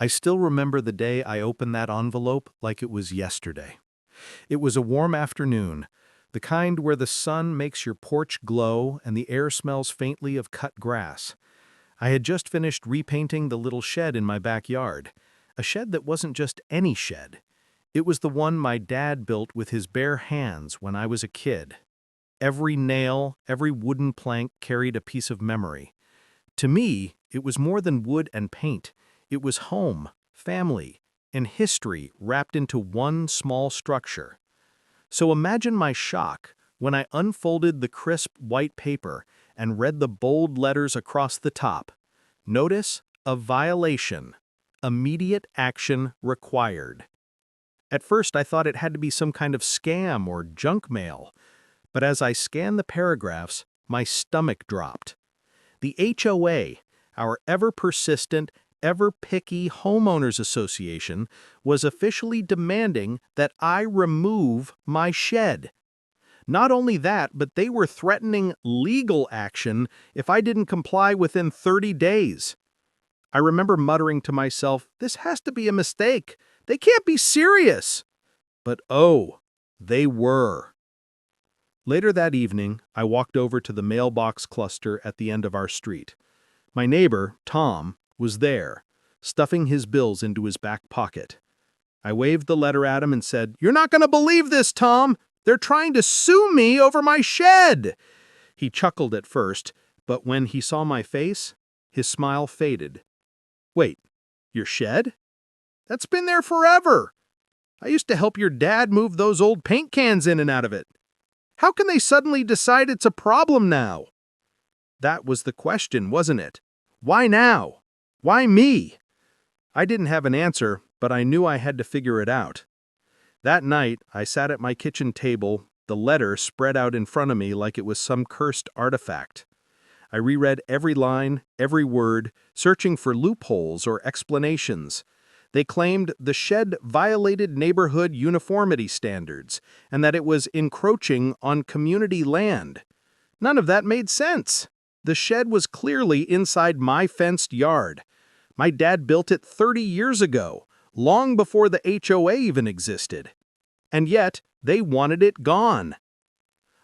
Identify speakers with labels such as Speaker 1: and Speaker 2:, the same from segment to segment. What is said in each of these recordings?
Speaker 1: I still remember the day I opened that envelope like it was yesterday. It was a warm afternoon, the kind where the sun makes your porch glow and the air smells faintly of cut grass. I had just finished repainting the little shed in my backyard, a shed that wasn't just any shed. It was the one my dad built with his bare hands when I was a kid. Every nail, every wooden plank carried a piece of memory. To me, it was more than wood and paint. It was home, family, and history wrapped into one small structure. So imagine my shock when I unfolded the crisp white paper and read the bold letters across the top. Notice: a violation. Immediate action required. At first I thought it had to be some kind of scam or junk mail, but as I scanned the paragraphs, my stomach dropped. The HOA, our ever-persistent, ever-picky homeowners association, was officially demanding that I remove my shed. Not only that, but they were threatening legal action if I didn't comply within 30 days. I remember muttering to myself, "This has to be a mistake. They can't be serious." But oh, they were. Later that evening, I walked over to the mailbox cluster at the end of our street. My neighbor, Tom, was there, stuffing his bills into his back pocket. I waved the letter at him and said, "You're not going to believe this, Tom! They're trying to sue me over my shed!" He chuckled at first, but when he saw my face, his smile faded. "Wait, your shed? That's been there forever. I used to help your dad move those old paint cans in and out of it. How can they suddenly decide it's a problem now?" That was the question, wasn't it? Why now? Why me? I didn't have an answer, but I knew I had to figure it out. That night, I sat at my kitchen table, the letter spread out in front of me like it was some cursed artifact. I reread every line, every word, searching for loopholes or explanations. They claimed the shed violated neighborhood uniformity standards and that it was encroaching on community land. None of that made sense. The shed was clearly inside my fenced yard. My dad built it 30 years ago, long before the HOA even existed. And yet, they wanted it gone.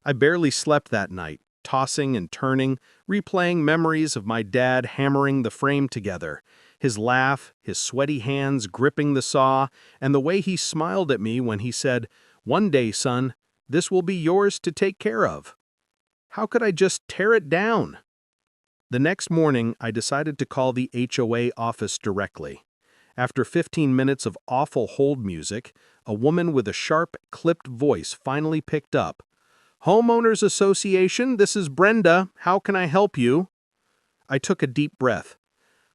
Speaker 1: I barely slept that night, tossing and turning, replaying memories of my dad hammering the frame together. His laugh, his sweaty hands gripping the saw, and the way he smiled at me when he said, "One day, son, this will be yours to take care of." How could I just tear it down? The next morning, I decided to call the HOA office directly. After 15 minutes of awful hold music, a woman with a sharp, clipped voice finally picked up. "Homeowners Association, this is Brenda. How can I help you?" I took a deep breath.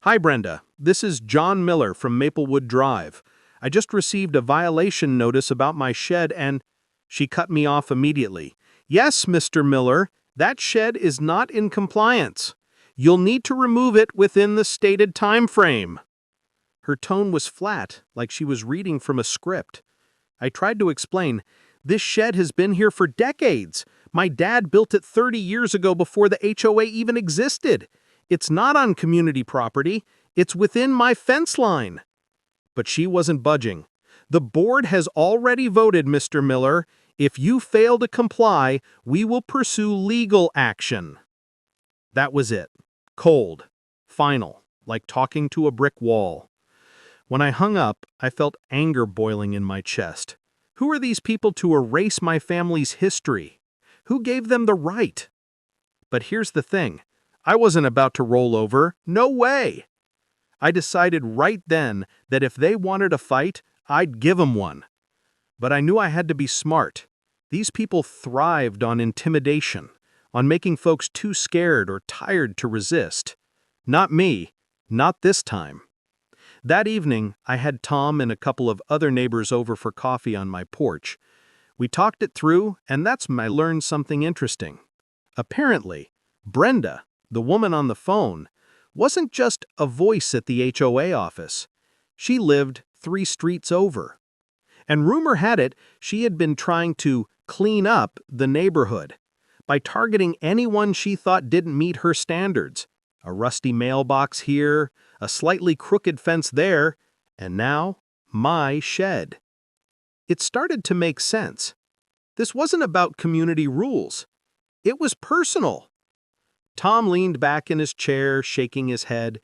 Speaker 1: "Hi, Brenda. This is John Miller from Maplewood Drive. I just received a violation notice about my shed and—" She cut me off immediately. "Yes, Mr. Miller, that shed is not in compliance. You'll need to remove it within the stated time frame." Her tone was flat, like she was reading from a script. I tried to explain, "This shed has been here for decades. My dad built it 30 years ago before the HOA even existed. It's not on community property. It's within my fence line." But she wasn't budging. "The board has already voted, Mr. Miller. If you fail to comply, we will pursue legal action." That was it. Cold. Final. Like talking to a brick wall. When I hung up, I felt anger boiling in my chest. Who are these people to erase my family's history? Who gave them the right? But here's the thing. I wasn't about to roll over. No way! I decided right then that if they wanted a fight, I'd give them one. But I knew I had to be smart. These people thrived on intimidation, on making folks too scared or tired to resist. Not me. Not this time. That evening, I had Tom and a couple of other neighbors over for coffee on my porch. We talked it through, and that's when I learned something interesting. Apparently, Brenda, the woman on the phone, wasn't just a voice at the HOA office. She lived 3 streets over. And rumor had it she had been trying to clean up the neighborhood by targeting anyone she thought didn't meet her standards. A rusty mailbox here, a slightly crooked fence there, And now, my shed. It started to make sense. This wasn't about community rules. It was personal. Tom leaned back in his chair, shaking his head.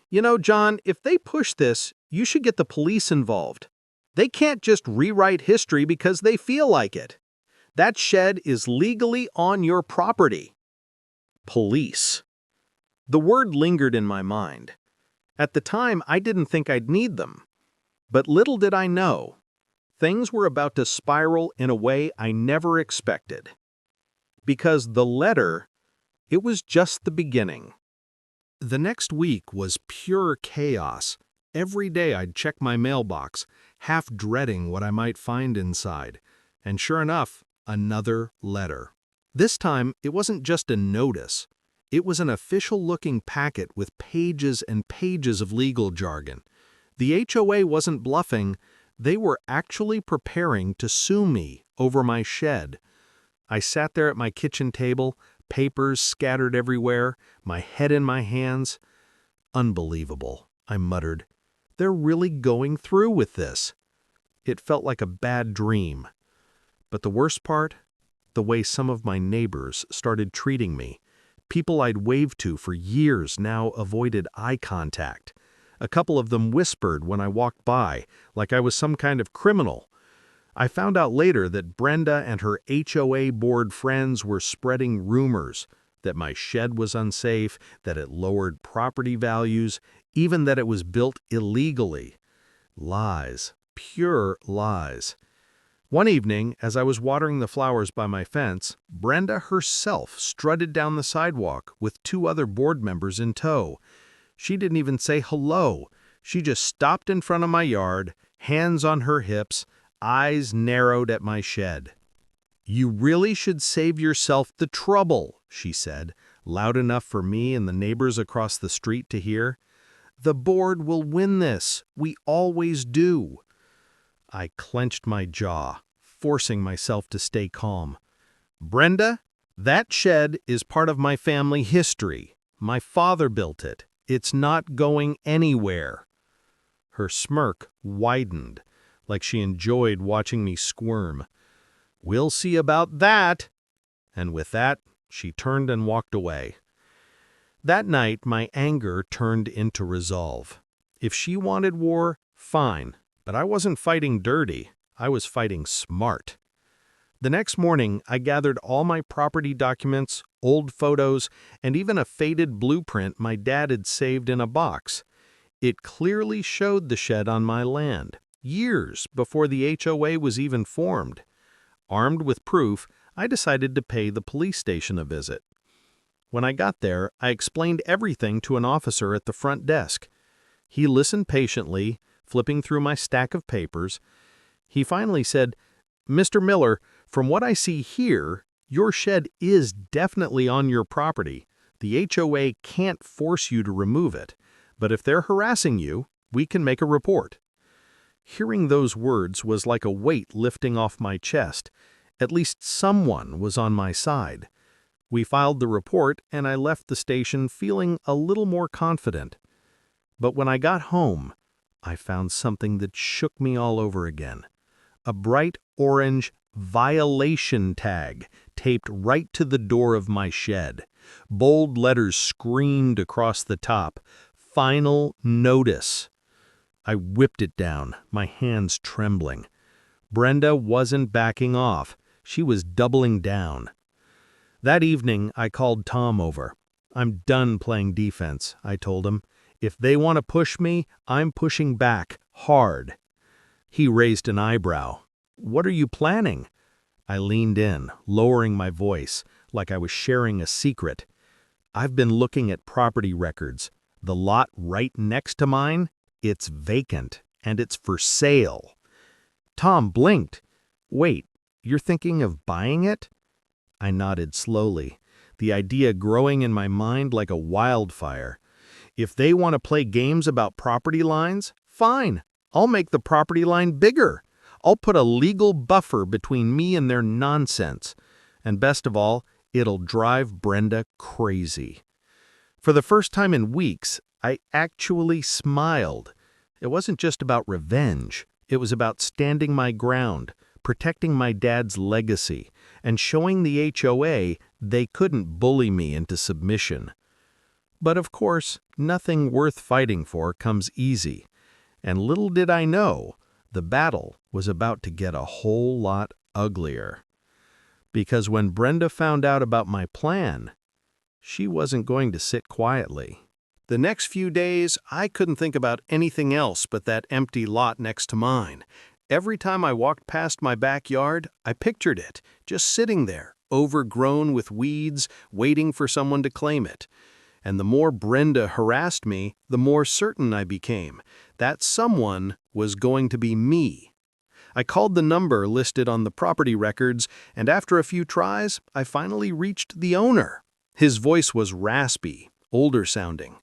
Speaker 1: You know, John, if they push this, you should get the police involved. They can't just rewrite history because they feel like it. That shed is legally on your property. Police. The word lingered in my mind. At the time, I didn't think I'd need them. But little did I know, things were about to spiral in a way I never expected. Because the letter, it was just the beginning. The next week was pure chaos. Every day I'd check my mailbox, half dreading what I might find inside. And sure enough, another letter. This time, it wasn't just a notice. It was an official-looking packet with pages and pages of legal jargon. The HOA wasn't bluffing. They were actually preparing to sue me over my shed. I sat there at my kitchen table, papers scattered everywhere, my head in my hands. Unbelievable, I muttered. They're really going through with this. It felt like a bad dream. But the worst part? The way some of my neighbors started treating me. People I'd waved to for years now avoided eye contact. A couple of them whispered when I walked by, like I was some kind of criminal. I found out later that Brenda and her HOA board friends were spreading rumors that my shed was unsafe, that it lowered property values, even that it was built illegally. Lies, pure lies. One evening, as I was watering the flowers by my fence, Brenda herself strutted down the sidewalk with 2 other board members in tow. She didn't even say hello. She just stopped in front of my yard, hands on her hips, eyes narrowed at my shed. "You really should save yourself the trouble," she said, loud enough for me and the neighbors across the street to hear. "The board will win this. We always do." I clenched my jaw, forcing myself to stay calm. "Brenda, that shed is part of my family history. My father built it. It's not going anywhere." Her smirk widened, like she enjoyed watching me squirm. "We'll see about that." And with that, she turned and walked away. That night, my anger turned into resolve. If she wanted war, fine. But I wasn't fighting dirty. I was fighting smart. The next morning, I gathered all my property documents, old photos, and even a faded blueprint my dad had saved in a box. It clearly showed the shed on my land, years before the HOA was even formed. Armed with proof, I decided to pay the police station a visit. When I got there, I explained everything to an officer at the front desk. He listened patiently, flipping through my stack of papers. He finally said, "Mr. Miller, from what I see here, your shed is definitely on your property. The HOA can't force you to remove it, but if they're harassing you, we can make a report." Hearing those words was like a weight lifting off my chest. At least someone was on my side. We filed the report, and I left the station feeling a little more confident. But when I got home, I found something that shook me all over again. A bright orange violation tag taped right to the door of my shed. Bold letters screamed across the top, "Final Notice." I whipped it down, my hands trembling. Brenda wasn't backing off. She was doubling down. That evening, I called Tom over. "I'm done playing defense," I told him. "If they want to push me, I'm pushing back, hard." He raised an eyebrow. "What are you planning?" I leaned in, lowering my voice, like I was sharing a secret. "I've been looking at property records. The lot right next to mine, it's vacant, and it's for sale." Tom blinked. "Wait, you're thinking of buying it?" I nodded slowly, the idea growing in my mind like a wildfire. If they want to play games about property lines, fine. I'll make the property line bigger. I'll put a legal buffer between me and their nonsense. And best of all, it'll drive Brenda crazy. For the first time in weeks, I actually smiled. It wasn't just about revenge. It was about standing my ground, protecting my dad's legacy, and showing the HOA they couldn't bully me into submission. But of course, nothing worth fighting for comes easy. And little did I know, the battle was about to get a whole lot uglier. Because when Brenda found out about my plan, she wasn't going to sit quietly. The next few days, I couldn't think about anything else but that empty lot next to mine. Every time I walked past my backyard, I pictured it, just sitting there, overgrown with weeds, waiting for someone to claim it. And the more Brenda harassed me, the more certain I became that someone was going to be me. I called the number listed on the property records, and after a few tries, I finally reached the owner. His voice was raspy, older sounding.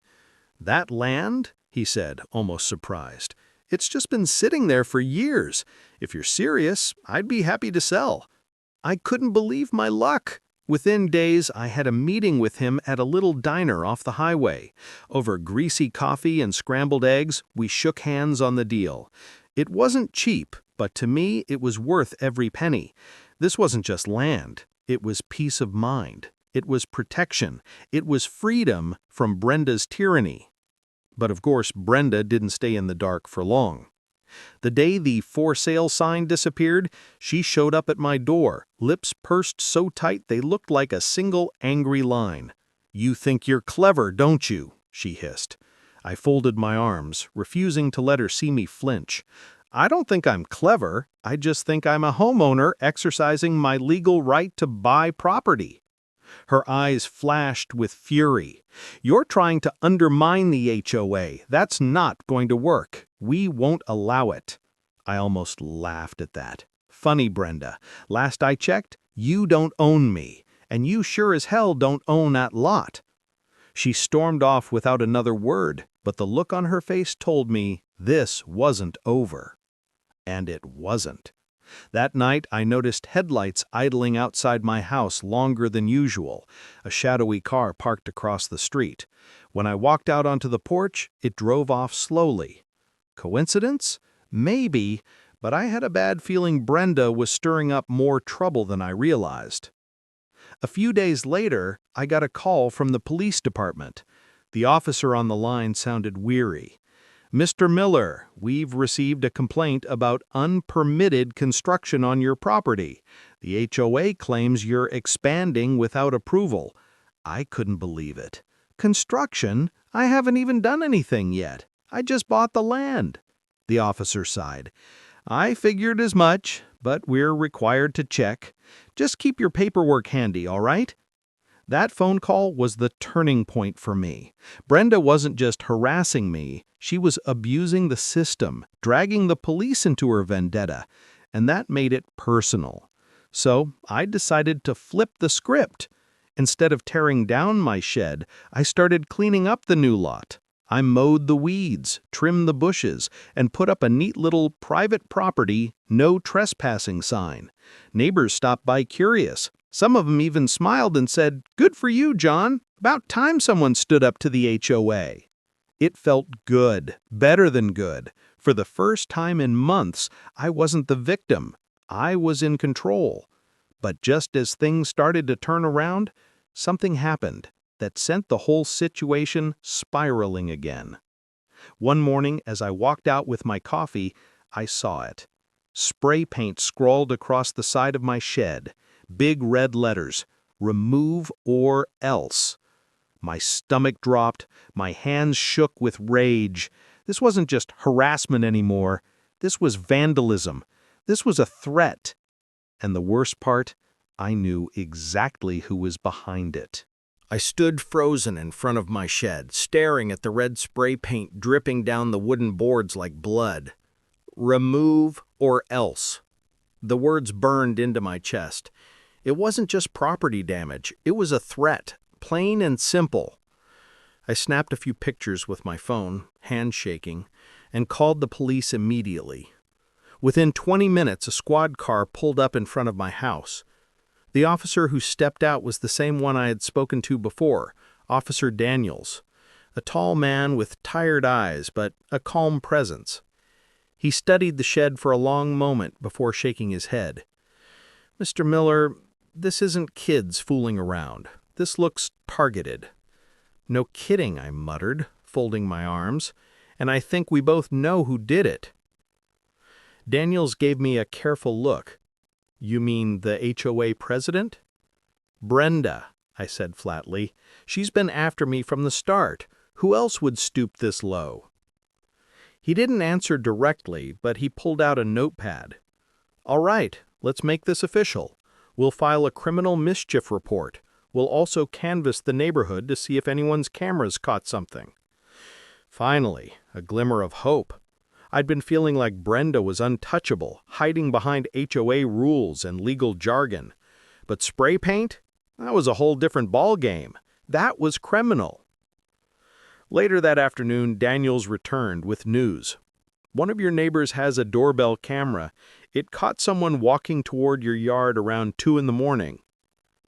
Speaker 1: "That land?" he said, almost surprised. "It's just been sitting there for years. If you're serious, I'd be happy to sell." I couldn't believe my luck. Within days, I had a meeting with him at a little diner off the highway. Over greasy coffee and scrambled eggs, we shook hands on the deal. It wasn't cheap, but to me, it was worth every penny. This wasn't just land. It was peace of mind. It was protection. It was freedom from Brenda's tyranny. But of course, Brenda didn't stay in the dark for long. The day the for sale sign disappeared, she showed up at my door, lips pursed so tight they looked like a single angry line. "You think you're clever, don't you?" she hissed. I folded my arms, refusing to let her see me flinch. "I don't think I'm clever. I just think I'm a homeowner exercising my legal right to buy property." Her eyes flashed with fury. "You're trying to undermine the HOA. That's not going to work. We won't allow it." I almost laughed at that. "Funny, Brenda. Last I checked, you don't own me, and you sure as hell don't own that lot." She stormed off without another word, but the look on her face told me this wasn't over. And it wasn't. That night, I noticed headlights idling outside my house longer than usual, a shadowy car parked across the street. When I walked out onto the porch, it drove off slowly. Coincidence? Maybe, but I had a bad feeling Brenda was stirring up more trouble than I realized. A few days later, I got a call from the police department. The officer on the line sounded weary. "Mr. Miller, we've received a complaint about unpermitted construction on your property. The HOA claims you're expanding without approval." I couldn't believe it. "Construction? I haven't even done anything yet. I just bought the land." The officer sighed. "I figured as much, but we're required to check. Just keep your paperwork handy, all right?" That phone call was the turning point for me. Brenda wasn't just harassing me, she was abusing the system, dragging the police into her vendetta, and that made it personal. So I decided to flip the script. Instead of tearing down my shed, I started cleaning up the new lot. I mowed the weeds, trimmed the bushes, and put up a neat little private property, no trespassing sign. Neighbors stopped by curious. Some of them even smiled and said, "Good for you, John. About time someone stood up to the HOA." It felt good, better than good. For the first time in months, I wasn't the victim. I was in control. But just as things started to turn around, something happened that sent the whole situation spiraling again. One morning, as I walked out with my coffee, I saw it. Spray paint scrawled across the side of my shed. Big red letters, "Remove or else." My stomach dropped, my hands shook with rage. This wasn't just harassment anymore. This was vandalism. This was a threat. And the worst part, I knew exactly who was behind it. I stood frozen in front of my shed, staring at the red spray paint dripping down the wooden boards like blood. "Remove or else." The words burned into my chest. It wasn't just property damage, it was a threat, plain and simple. I snapped a few pictures with my phone, hands shaking, and called the police immediately. Within 20 minutes, a squad car pulled up in front of my house. The officer who stepped out was the same one I had spoken to before, Officer Daniels. a tall man with tired eyes but a calm presence. He studied the shed for a long moment before shaking his head. "Mr. Miller, this isn't kids fooling around. This looks targeted." "No kidding," I muttered, folding my arms, "and I think we both know who did it." Daniels gave me a careful look. "You mean the HOA president?" "Brenda," I said flatly. "She's been after me from the start. Who else would stoop this low?" He didn't answer directly, but he pulled out a notepad. "All right, let's make this official. We'll file a criminal mischief report. We'll also canvass the neighborhood to see if anyone's cameras caught something." Finally, a glimmer of hope. I'd been feeling like Brenda was untouchable, hiding behind HOA rules and legal jargon. But spray paint? That was a whole different ballgame. That was criminal. Later that afternoon, Daniels returned with news. "One of your neighbors has a doorbell camera. It caught someone walking toward your yard around 2 in the morning.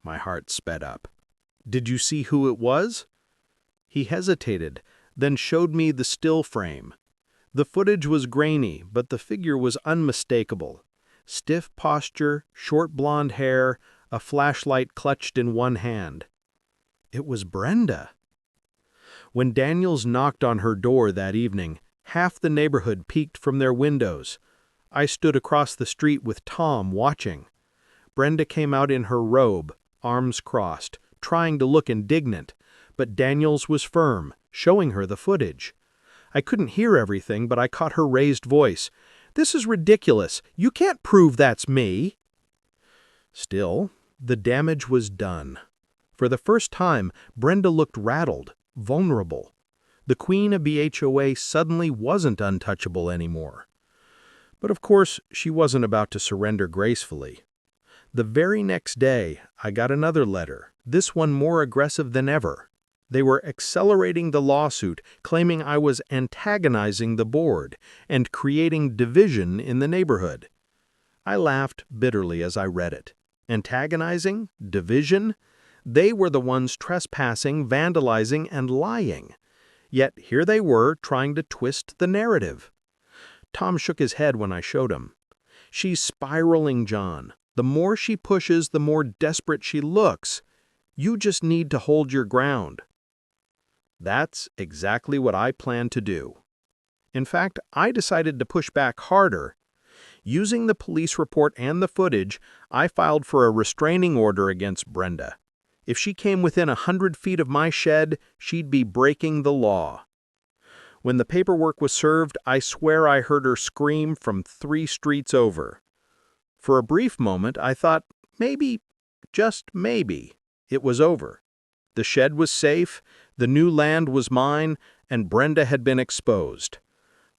Speaker 1: My heart sped up. "Did you see who it was?" He hesitated, then showed me the still frame. The footage was grainy, but the figure was unmistakable. Stiff posture, short blonde hair, a flashlight clutched in one hand. It was Brenda. When Daniels knocked on her door that evening, half the neighborhood peeked from their windows. I stood across the street with Tom watching. Brenda came out in her robe, arms crossed, trying to look indignant, but Daniels was firm, showing her the footage. I couldn't hear everything, but I caught her raised voice. "This is ridiculous. You can't prove that's me." Still, the damage was done. For the first time, Brenda looked rattled, vulnerable. The queen of BHOA suddenly wasn't untouchable anymore. But of course, she wasn't about to surrender gracefully. The very next day, I got another letter, this one more aggressive than ever. They were accelerating the lawsuit, claiming I was antagonizing the board and creating division in the neighborhood. I laughed bitterly as I read it. Antagonizing? Division? They were the ones trespassing, vandalizing, and lying. Yet here they were trying to twist the narrative. Tom shook his head when I showed him. "She's spiraling, John. The more she pushes, the more desperate she looks. You just need to hold your ground." That's exactly what I planned to do. In fact, I decided to push back harder. Using the police report and the footage, I filed for a restraining order against Brenda. If she came within 100 feet of my shed, she'd be breaking the law. When the paperwork was served, I swear I heard her scream from 3 streets over. For a brief moment, I thought maybe, just maybe, it was over. The shed was safe, the new land was mine, and Brenda had been exposed.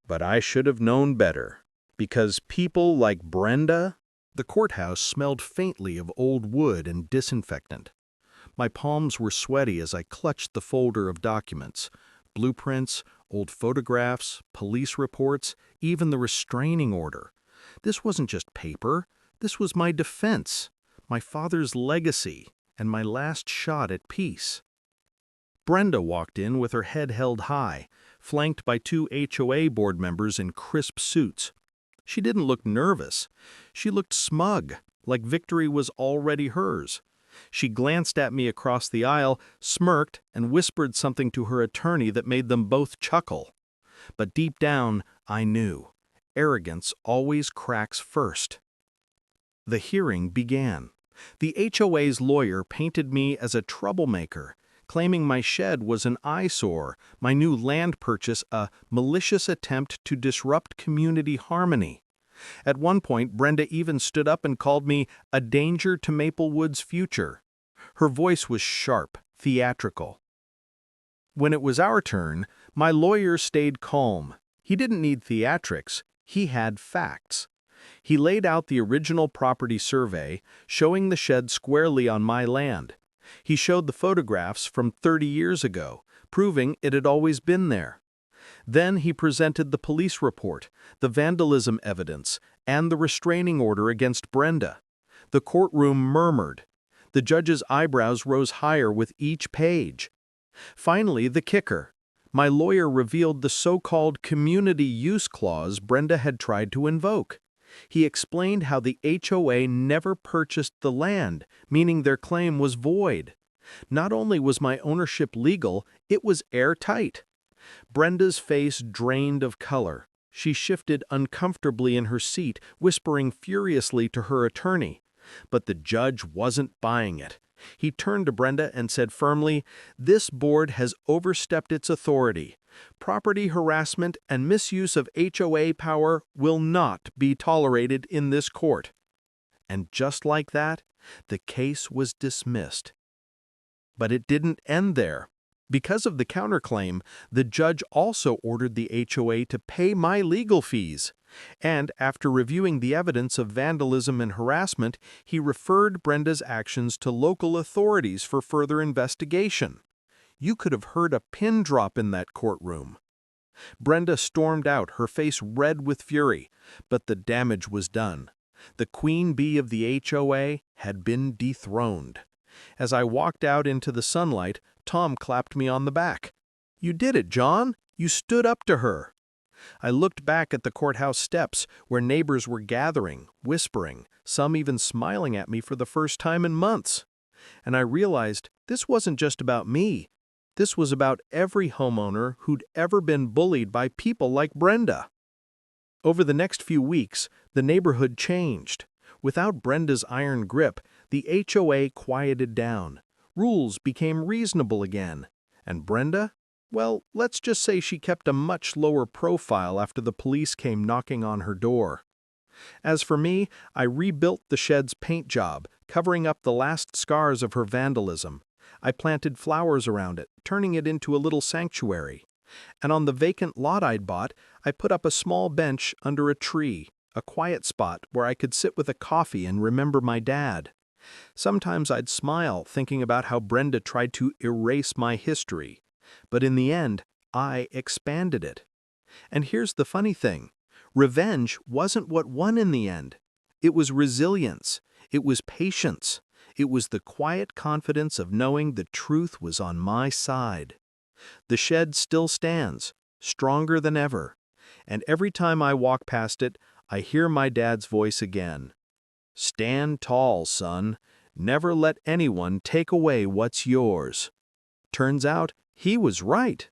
Speaker 1: But I should have known better, because people like Brenda... The courthouse smelled faintly of old wood and disinfectant. My palms were sweaty as I clutched the folder of documents, blueprints, old photographs, police reports, even the restraining order. This wasn't just paper. This was my defense, my father's legacy, and my last shot at peace. Brenda walked in with her head held high, flanked by 2 HOA board members in crisp suits. She didn't look nervous. She looked smug, like victory was already hers. She glanced at me across the aisle, smirked, and whispered something to her attorney that made them both chuckle. But deep down, I knew. Arrogance always cracks first. The hearing began. The HOA's lawyer painted me as a troublemaker, claiming my shed was an eyesore, my new land purchase a malicious attempt to disrupt community harmony. At one point, Brenda even stood up and called me a danger to Maplewood's future. Her voice was sharp, theatrical. When it was our turn, my lawyer stayed calm. He didn't need theatrics. He had facts. He laid out the original property survey, showing the shed squarely on my land. He showed the photographs from 30 years ago, proving it had always been there. Then he presented the police report, the vandalism evidence, and the restraining order against Brenda. The courtroom murmured. The judge's eyebrows rose higher with each page. Finally, the kicker. My lawyer revealed the so-called community use clause Brenda had tried to invoke. He explained how the HOA never purchased the land, meaning their claim was void. Not only was my ownership legal, it was airtight. Brenda's face drained of color. She shifted uncomfortably in her seat, whispering furiously to her attorney. But the judge wasn't buying it. He turned to Brenda and said firmly, "This board has overstepped its authority. Property harassment and misuse of HOA power will not be tolerated in this court." And just like that, the case was dismissed. But it didn't end there. Because of the counterclaim, the judge also ordered the HOA to pay my legal fees. And after reviewing the evidence of vandalism and harassment, he referred Brenda's actions to local authorities for further investigation. You could have heard a pin drop in that courtroom. Brenda stormed out, her face red with fury, but the damage was done. The queen bee of the HOA had been dethroned. As I walked out into the sunlight, Tom clapped me on the back. "You did it, John! You stood up to her!" I looked back at the courthouse steps, where neighbors were gathering, whispering, some even smiling at me for the first time in months. And I realized this wasn't just about me. This was about every homeowner who'd ever been bullied by people like Brenda. Over the next few weeks, the neighborhood changed. Without Brenda's iron grip, the HOA quieted down. Rules became reasonable again. And Brenda? Well, let's just say she kept a much lower profile after the police came knocking on her door. As for me, I rebuilt the shed's paint job, covering up the last scars of her vandalism. I planted flowers around it, turning it into a little sanctuary. And on the vacant lot I'd bought, I put up a small bench under a tree, a quiet spot where I could sit with a coffee and remember my dad. Sometimes I'd smile thinking about how Brenda tried to erase my history. But in the end, I expanded it. And here's the funny thing. Revenge wasn't what won in the end. It was resilience. It was patience. It was the quiet confidence of knowing the truth was on my side. The shed still stands, stronger than ever. And every time I walk past it, I hear my dad's voice again. "Stand tall, son. Never let anyone take away what's yours." Turns out, he was right.